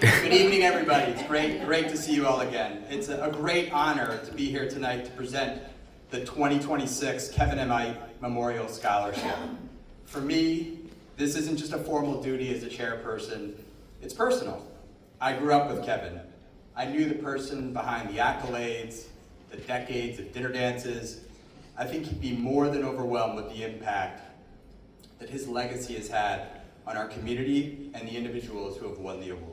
Good evening, everybody. It's great to see you all again. It's a great honor to be here tonight to present the 2026 Kevin M. Eidt Memorial Scholarship. For me, this isn't just a formal duty as a chairperson, it's personal. I grew up with Kevin. I knew the person behind the accolades, the decades of dinner dances. I think he'd be more than overwhelmed with the impact that his legacy has had on our community and the individuals who have won the award.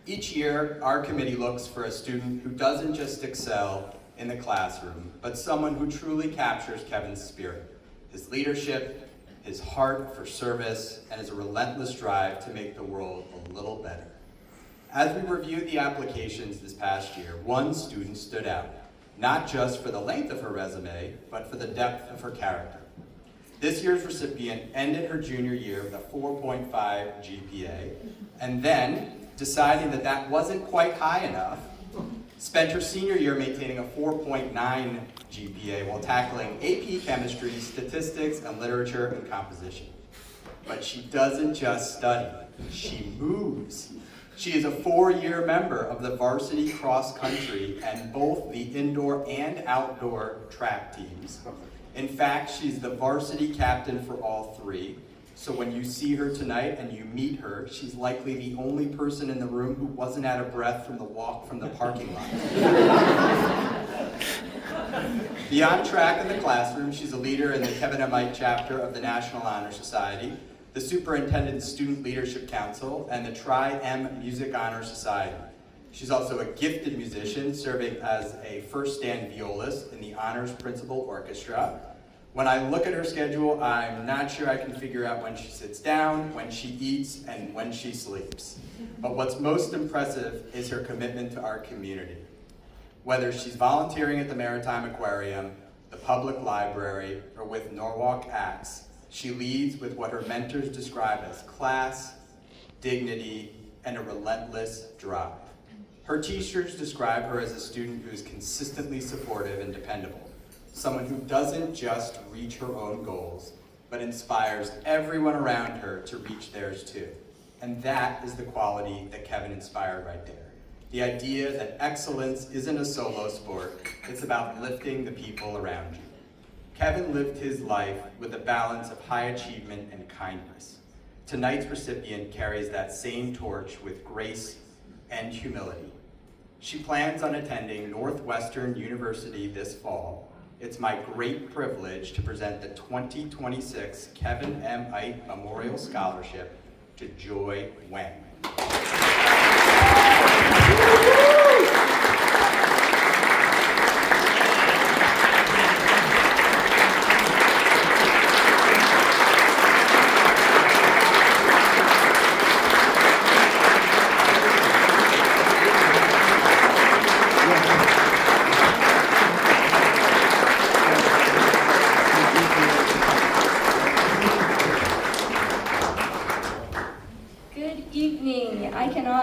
Each year, our committee looks for a student who doesn't just excel in the classroom, but someone who truly captures Kevin's spirit, his leadership, his heart for service, and his relentless drive to make the world a little better. As we reviewed the applications this past year, one student stood out, not just for the length of her resume, but for the depth of her character. This year's recipient ended her junior year with a 4.5 GPA, and then, deciding that that wasn't quite high enough, spent her senior year maintaining a 4.9 GPA while tackling AP Chemistry, Statistics, and Literature and Composition. But she doesn't just study, she moves. She is a 4-year member of the varsity cross country and both the indoor and outdoor track teams. In fact, she's the varsity captain for all three. So when you see her tonight and you meet her, she's likely the only person in the room who wasn't out of breath from the walk from the parking lot. Beyond track in the classroom, she's a leader in the Kevin M. Eidt chapter of the National Honor Society, the Superintendent's Student Leadership Council, and the Tri-M Music Honor Society. She's also a gifted musician, serving as a first-stand violist in the Honors Principal Orchestra. When I look at her schedule, I'm not sure I can figure out when she sits down, when she eats, and when she sleeps. But what's most impressive is her commitment to our community. Whether she's volunteering at the Maritime Aquarium, the public library, or with Norwalk Acts, she leads with what her mentors describe as class, dignity, and a relentless drive. Her teachers describe her as a student who is consistently supportive and dependable. Someone who doesn't just reach her own goals, but inspires everyone around her to reach theirs too. And that is the quality that Kevin inspired right there. The idea that excellence isn't a solo sport, it's about lifting the people around you. Kevin lived his life with a balance of high achievement and kindness. Tonight's recipient carries that same torch with grace and humility. She plans on attending Northwestern University this fall. It's my great privilege to present the 2026 Kevin M. Eidt Memorial Scholarship to Joy Weng.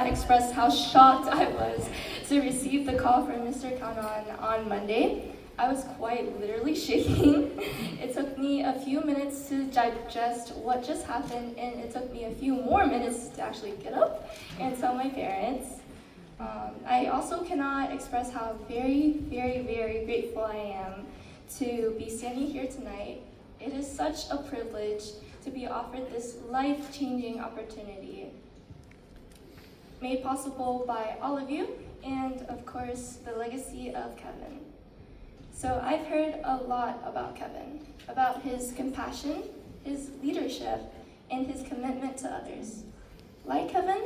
Express how shocked I was to receive the call from Mr. Calnon on Monday. I was quite literally shaking. It took me a few minutes to digest what just happened, and it took me a few more minutes to actually get up and tell my parents. I also cannot express how very grateful I am to be standing here tonight. It is such a privilege to be offered this life-changing opportunity, made possible by all of you, and of course, the legacy of Kevin. So I've heard a lot about Kevin, about his compassion, his leadership, and his commitment to others. Like Kevin,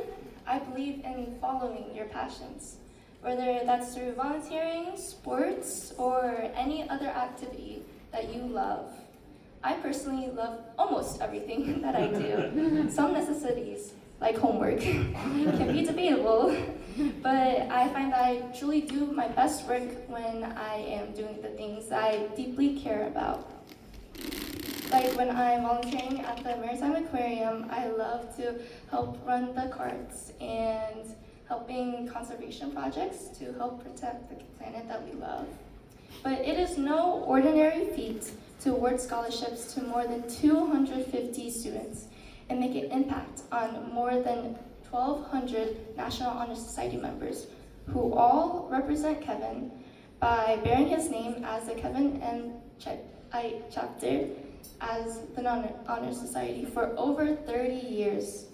I believe in following your passions, whether that's through volunteering, sports, or any other activity that you love. I personally love almost everything that I do. Some necessities, like homework, can be debatable, but I find that I truly do my best work when I am doing the things I deeply care about. Like when I'm volunteering at the Maritime Aquarium, I love to help run the carts and helping conservation projects to help protect the planet that we love. But it is no ordinary feat to award scholarships to more than 250 students and make an impact on more than 1,200 National Honor Society members who all represent Kevin by bearing his name as the Kevin M. Eidt chapter as the Honor Society for over 30 years.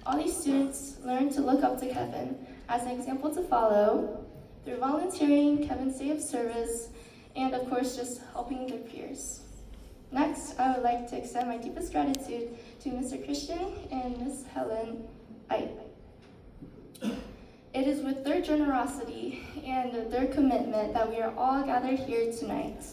All these students learned to look up to Kevin as an example to follow through volunteering, Kevin's Day of Service, and of course just helping their peers. Next, I would like to extend my deepest gratitude to Mr. Christian and Ms. Helen Eidt. It is with their generosity and their commitment that we are all gathered here tonight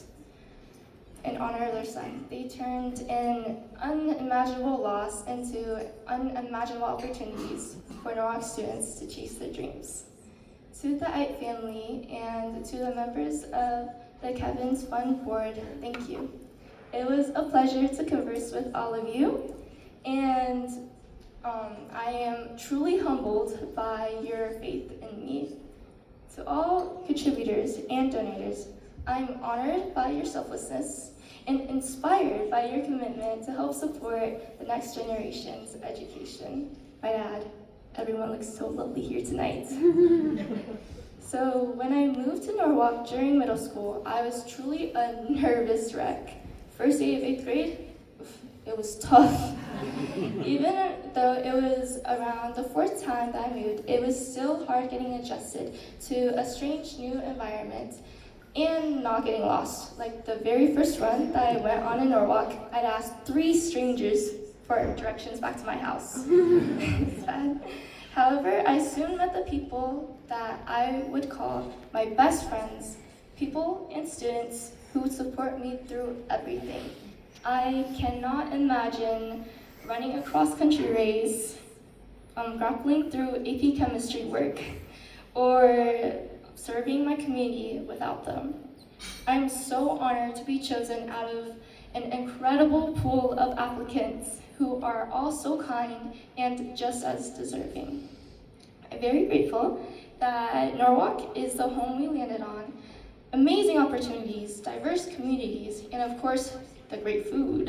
in honor of their son. They turned an unimaginable loss into unimaginable opportunities for Norwalk students to chase their dreams. To the Eidt family and to the members of the Kevin's Fund Board, thank you. It was a pleasure to converse with all of you, and I am truly humbled by your faith in me. To all contributors and donors, I'm honored by your selflessness and inspired by your commitment to help support the next generation's education. My dad, everyone looks so lovely here tonight. So when I moved to Norwalk during middle school, I was truly a nervous wreck. First day of 8th grade, it was tough. Even though it was around the 4th time that I moved, it was still hard getting adjusted to a strange new environment and not getting lost. Like the very first run that I went on in Norwalk, I'd asked 3 strangers for directions back to my house. Sad. However, I soon met the people that I would call my best friends, people and students who would support me through everything. I cannot imagine running a cross-country race, grappling through AP chemistry work, or serving my community without them. I'm so honored to be chosen out of an incredible pool of applicants who are all so kind and just as deserving. I'm very grateful that Norwalk is the home we landed on. Amazing opportunities, diverse communities, and of course, the great food.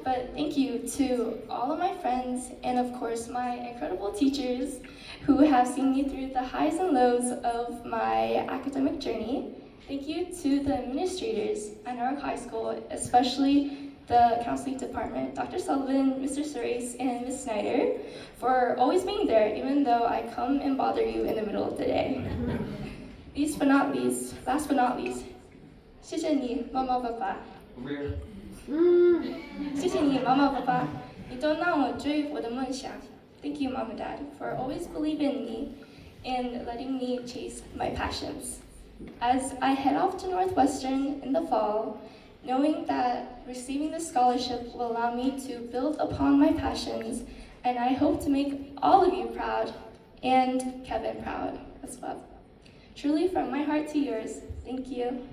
But thank you to all of my friends and of course my incredible teachers who have seen me through the highs and lows of my academic journey. Thank you to the administrators at Norwalk High School, especially the counseling department, Dr. Sullivan, Mr. Surace, and Ms. Snyder, for always being there even though I come and bother you in the middle of the day. Last but not least, 谢谢你，妈妈爸爸。谢谢你，妈妈爸爸，你都让我追我的梦想。Thank you, Mom and Dad, for always believing in me and letting me chase my passions. As I head off to Northwestern in the fall, knowing that receiving this scholarship will allow me to build upon my passions, and I hope to make all of you proud and Kevin proud as well. Truly, from my heart to yours, thank you.